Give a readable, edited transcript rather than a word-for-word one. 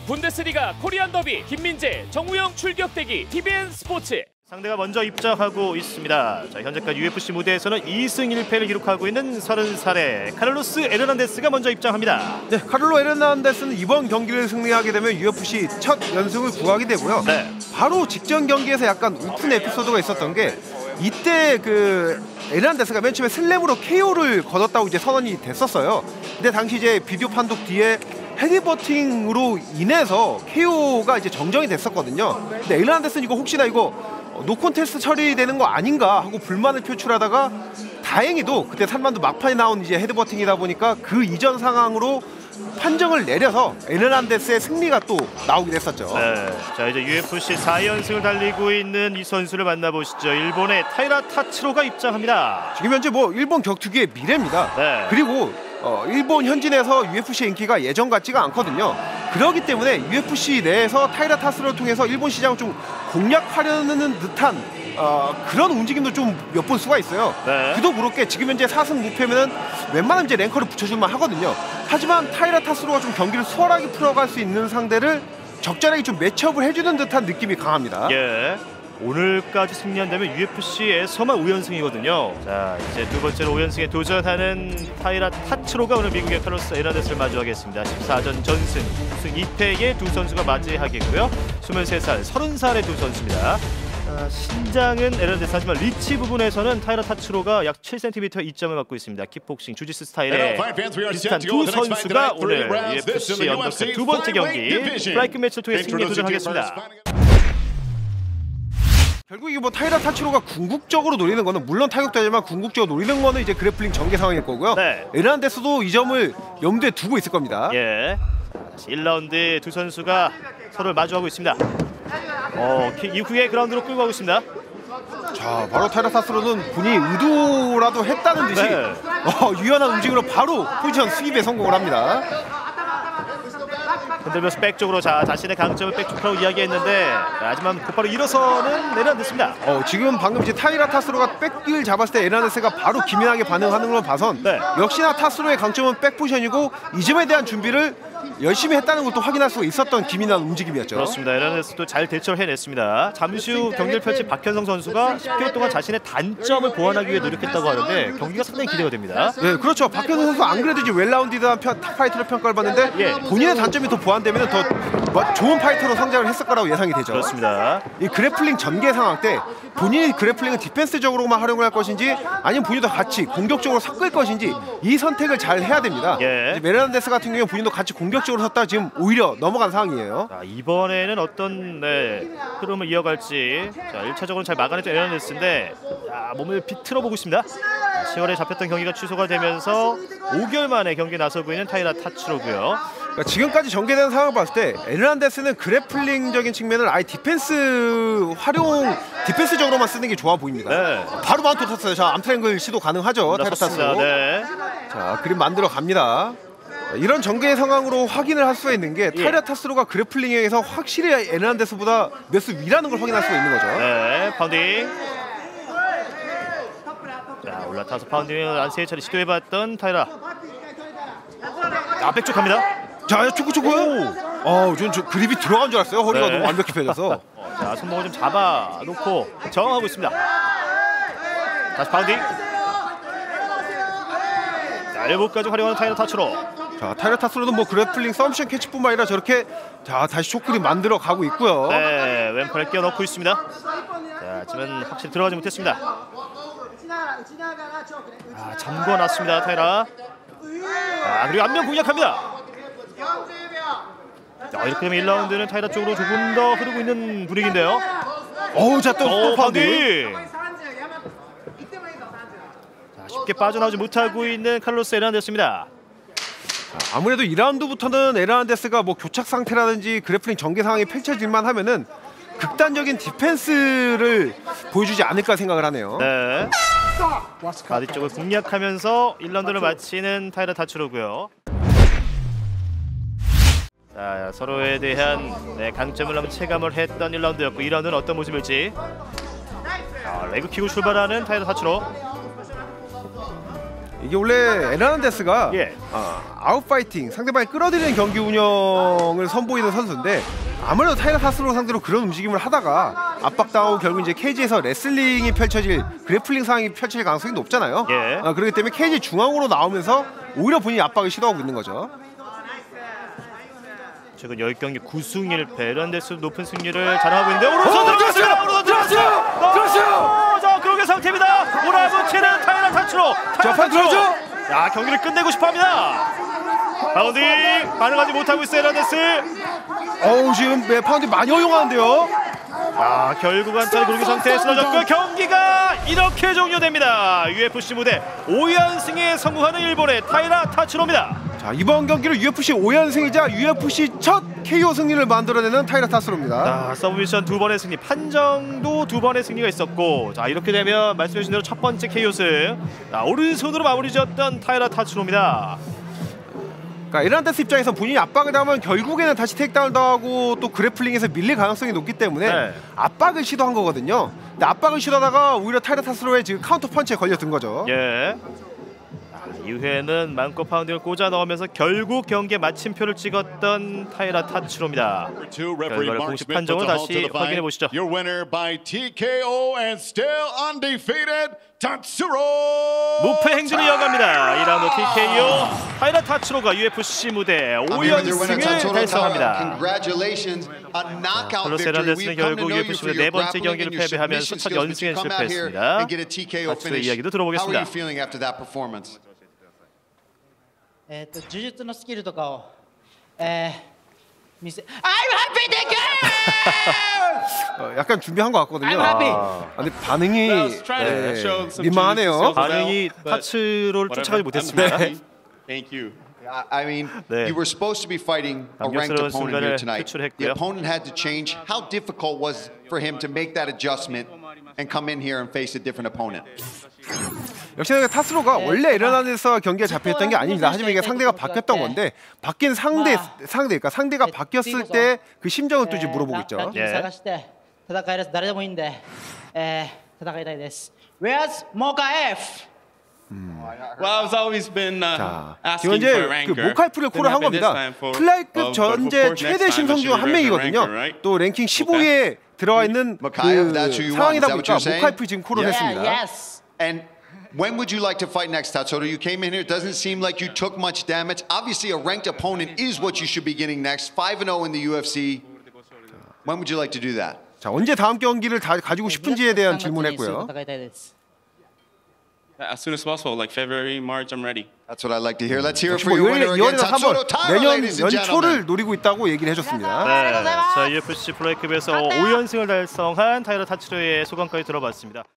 분데스리가 코리안 더비 김민재, 정우영 출격대기 TVN 스포츠. 상대가 먼저 입장하고 있습니다. 자, 현재까지 UFC 무대에서는 2승 1패를 기록하고 있는 30살의 카를로스 에르난데스가 먼저 입장합니다. 네, 카를로 에르난데스는 이번 경기를 승리하게 되면 UFC 첫 연승을 구하게 되고요. 네. 바로 직전 경기에서 약간 웃픈 에피소드가 있었던 게 이때 그 에르난데스가 맨 처음에 슬램으로 KO를 거뒀다고 이제 선언이 됐었어요. 근데 당시 이제 비디오 판독 뒤에 헤드버팅으로 인해서 KO가 이제 정정이 됐었거든요. 근데 에르난데스는 이거 혹시나 이거 노콘테스트 처리되는 거 아닌가 하고 불만을 표출하다가 다행히도 그때 3라운드 막판에 나온 이제 헤드버팅이다 보니까 그 이전 상황으로 판정을 내려서 에르난데스의 승리가 또 나오게 됐었죠. 네. 자, 이제 UFC 4연승을 달리고 있는 이 선수를 만나보시죠. 일본의 타이라 타츠로가 입장합니다. 지금 현재 뭐 일본 격투기의 미래입니다. 네. 그리고 일본 현지내에서 UFC의 인기가 예전 같지가 않거든요. 그렇기 때문에 UFC 내에서 타이라 타츠로를 통해서 일본 시장을 좀 공략하려는 듯한 그런 움직임도 좀 엿볼 수가 있어요. 네. 그도 그렇게 지금 현재 4승 무패면은 웬만하면 이제 랭커를 붙여줄만 하거든요. 하지만 타이라 타츠로가 좀 경기를 수월하게 풀어갈 수 있는 상대를 적절하게 좀 매치업을 해주는 듯한 느낌이 강합니다. 예. 오늘까지 승리한다면 UFC에서만 5연승이거든요. 자, 이제 두 번째로 5연승에 도전하는 타이라 타츠로가 오늘 미국의 카를로스 에르난데스를 마주하겠습니다. 14전 전승 2승 2패의 두 선수가 맞이하겠고요. 23살, 30살의 두 선수입니다. 신장은 에르난데스 하지만 리치 부분에서는 타이라 타츠로가 약 7cm 이점을 갖고 있습니다. 킥복싱, 주짓수 스타일의 비슷한 두 선수가 오늘 UFC 언더컷 두 번째 경기 플라이크 매치를 통해 승리에 도전하겠습니다. 결국 이게 뭐 타이라 타츠로가 궁극적으로 노리는 거는 물론 타격도지만 궁극적으로 노리는 거는 이제 그래플링 전개 상황일 거고요. 네. 에르난데스도 이 점을 염두에 두고 있을 겁니다. 예. 1라운드 두 선수가 서로를 마주하고 있습니다. 킥 이후에 그라운드로 끌고 가고 있습니다. 자, 바로 타이라 타츠로는 본인이 의도라도 했다는 듯이 네. 유연한 움직임으로 바로 포지션 수입에 성공을 합니다. 흔들면서 백 쪽으로 자신의 강점을 백 쪽으로 이야기했는데 하지만 곧바로 일어서는 에르난데스입니다. 지금 방금 이제 타이라 타츠로가 백을 잡았을 때 에르난데스가 바로 기민하게 반응하는 걸 봐선 네. 역시나 타츠로의 강점은 백 포지션이고 이 점에 대한 준비를 열심히 했다는 것도 확인할 수가 있었던 기민한 움직임이었죠. 그렇습니다. 에르난데스도 잘 대처를 해냈습니다. 잠시 후 경기를 펼친 박현성 선수가 10개월 동안 자신의 단점을 보완하기 위해 노력했다고 하는데 경기가 상당히 기대가 됩니다. 네, 그렇죠. 박현성 선수 안 그래도 이제 웰라운디드한 탑파이터로 평가를 받는데 예. 본인의 단점이 더 보완되면 더 좋은 파이터로 성장을 했을 거라고 예상이 되죠. 그렇습니다. 이 그래플링 전개 상황 때 본인이 그래플링을 디펜스적으로만 활용을 할 것인지 아니면 본인도 같이 공격적으로 섞을 것인지 이 선택을 잘 해야 됩니다. 예. 에르난데스 같은 경우는 본인도 같이 공격적으로 섰다 지금 오히려 넘어간 상황이에요. 자, 이번에는 어떤 흐름을 이어갈지. 자, 1차적으로 잘 막아냈던 에르난데스인데 몸을 비틀어 보고 있습니다. 10월에 잡혔던 경기가 취소가 되면서 5개월 만에 경기에 나서고 있는 타이라 타츠로고요. 그러니까 지금까지 전개된 상황을 봤을 때 에르난데스는 그래플링적인 측면을 아예 디펜스적으로만 쓰는 게 좋아 보입니다. 네. 바로 마운트 탔어요. 자, 암트랭글 시도 가능하죠. 타이라 타츠로. 네. 자, 그림 만들어 갑니다. 이런 전개 상황으로 확인을 할 수가 있는 게 타이라 타츠로가 그래플링에서 확실히 에르난데스보다 몇 수 위라는 걸 확인할 수가 있는 거죠. 네, 파운딩. 자, 올라타서 파운딩을 한 3차례 시도해봤던 타이라. 백쪽 갑니다. 자, 초구. 전 그립이 들어간 줄 알았어요. 허리가 너무 완벽히 펴져서. 자, 손목을 좀 잡아놓고 저항하고 있습니다. 다시 파운딩. 자, 엘보까지 활용하는 타이라 타츠로. 자, 타이라 타츠로는 뭐 그래플링 서브미션 캐치뿐만 아니라 저렇게 다시 초크림 만들어 가고 있고요. 네, 왼팔에 끼워넣고 있습니다. 자, 하지만 확실히 들어가지 못했습니다. 잠궈놨습니다, 타이라. 그리고 앞면 공략합니다. 자, 이렇게 되면 1라운드는 타이라 쪽으로 조금 더 흐르고 있는 분위기인데요. 자, 또 파운딩. 자, 쉽게 빠져나오지 못하고 있는 카를로스 에르난데스입니다. 아무래도 2라운드부터는 에르난데스가 뭐 교착 상태라든지 그래플링 전개 상황이 펼쳐질만 하면은 극단적인 디펜스를 보여주지 않을까 생각을 하네요. 네. 바디 쪽을 공략하면서 1라운드를 마치는 타이라 타츠로고요. 자, 서로에 대한 강점을 한번 체감을 했던 1라운드였고 2라운드는 어떤 모습일지. 자, 레그 킥으로 출발하는 타이라 타츠로. 이게 원래 에르난데스가 예. 아웃파이팅, 상대방이 끌어들이는 경기 운영을 선보이는 선수인데 아무래도 타이라 타츠로 상대로 그런 움직임을 하다가 압박당하고 결국 이제 케이지에서 레슬링이 펼쳐질 그래플링 상황이 펼쳐질 가능성이 높잖아요. 예. 그렇기 때문에 케이지 중앙으로 나오면서 오히려 본인이 압박을 시도하고 있는 거죠. 최근 10경기 9승 1패 에르난데스 높은 승리를 자랑하고 있는데 오른손 들어갔어요. 들어갔어요. 자, 그러게 상태입니다. 몰아붙이는 타이라 타츠로. 판 들어죠. 야, 경기를 끝내고 싶어합니다. 파운딩 반응하지 못하고 있어요 에르난데스. 지금 파운딩 많이 허용하는데요. 결국 한타의 그러기 상태에 쓰러졌고 경기가 이렇게 종료됩니다. UFC 무대 5연승에 성공하는 일본의 타이라 타츠로입니다. 자, 이번 경기를 UFC 5연승이자 UFC 첫 KO 승리를 만들어내는 타이라 타츠로입니다. 서브미션 2번의 승리, 판정도 2번의 승리가 있었고, 자 이렇게 되면 말씀해주신 대로 첫 번째 KO승. 오른손으로 마무리 지었던 타이라 타츠로입니다. 그러니까 에르난데스 입장에서 본인이 압박을 당하면 결국에는 다시 테이크다운 당하고 또 그래플링에서 밀릴 가능성이 높기 때문에 압박을 시도한 거거든요. 근데 압박을 시도하다가 오히려 타이라 타츠로의 지금 카운터 펀치에 걸려든 거죠. 예. 이후에는 마음껏 파운딩을 꽂아 넣으면서 결국 경기에 마침표를 찍었던 타이라 타츠로입니다. 결과를 공식 판정으로 다시 확인해 보시죠. Your winner by TKO and still undefeated 타츠로. 무패 행진을 이어갑니다. 2라운드 TKO 타이라 타츠로가 UFC 무대 5연승을 달성합니다. 칼로스 에르난데스는 결국 UFC 무대 네 번째 경기를 패배하면서 첫 연승에 실패했습니다. 타츠로의 이야기도 들어보겠습니다. 呪術のスキルとかを見せ I'm happy to go! 약간 준비한 것 같거든요. I'm happy. 근데 반응이 민망하네요. 반응이 타츠로를 쫓아가지 못했습니다. Thank you. I mean, you were supposed to be fighting a ranked opponent here tonight. The opponent had to change. How difficult was for him to make that adjustment and come in here and face a different opponent? 역시 타츠로가 원래 에르난데스와 경기가 잡혔던 게 아닙니다. 하지만 이게 상대가 바뀌었던 건데 바뀐 그러니까 상대가 바뀌었을 때 그 심정을 또 이제 물어보고 있죠. Where's Mocha F? Well, I've always been 지금 asking for a 이제 그 ranker. 모카이프를 코를 한 겁니다. 플라이급 전제 최대 신성 중 한 명이거든요. 또 랭킹 15위에 들어와 있는 그 상황이다 보니까 모카이프 지금 코를 했습니다. And when would you like to fight next, Tatsuro? You came in here. It doesn't seem like you took much damage. Obviously, a ranked opponent is what you should be getting next. 5-0 in the UFC. When would you like to do that? 자, 언제 다음 경기를 가지고 싶은지에 대한 질문했고요. As soon as possible, like February, March, I'm ready. That's what I'd like to hear. Let's hear it for your winner again, 2월이나 3월, Tatsuro Taira, 내년 ladies and 연초를 gentlemen. 노리고 있다고 얘기를 해줬습니다. 자, UFC 프로야급에서 5연승을 달성한 타이라 타츠로의 소감까지 들어봤습니다.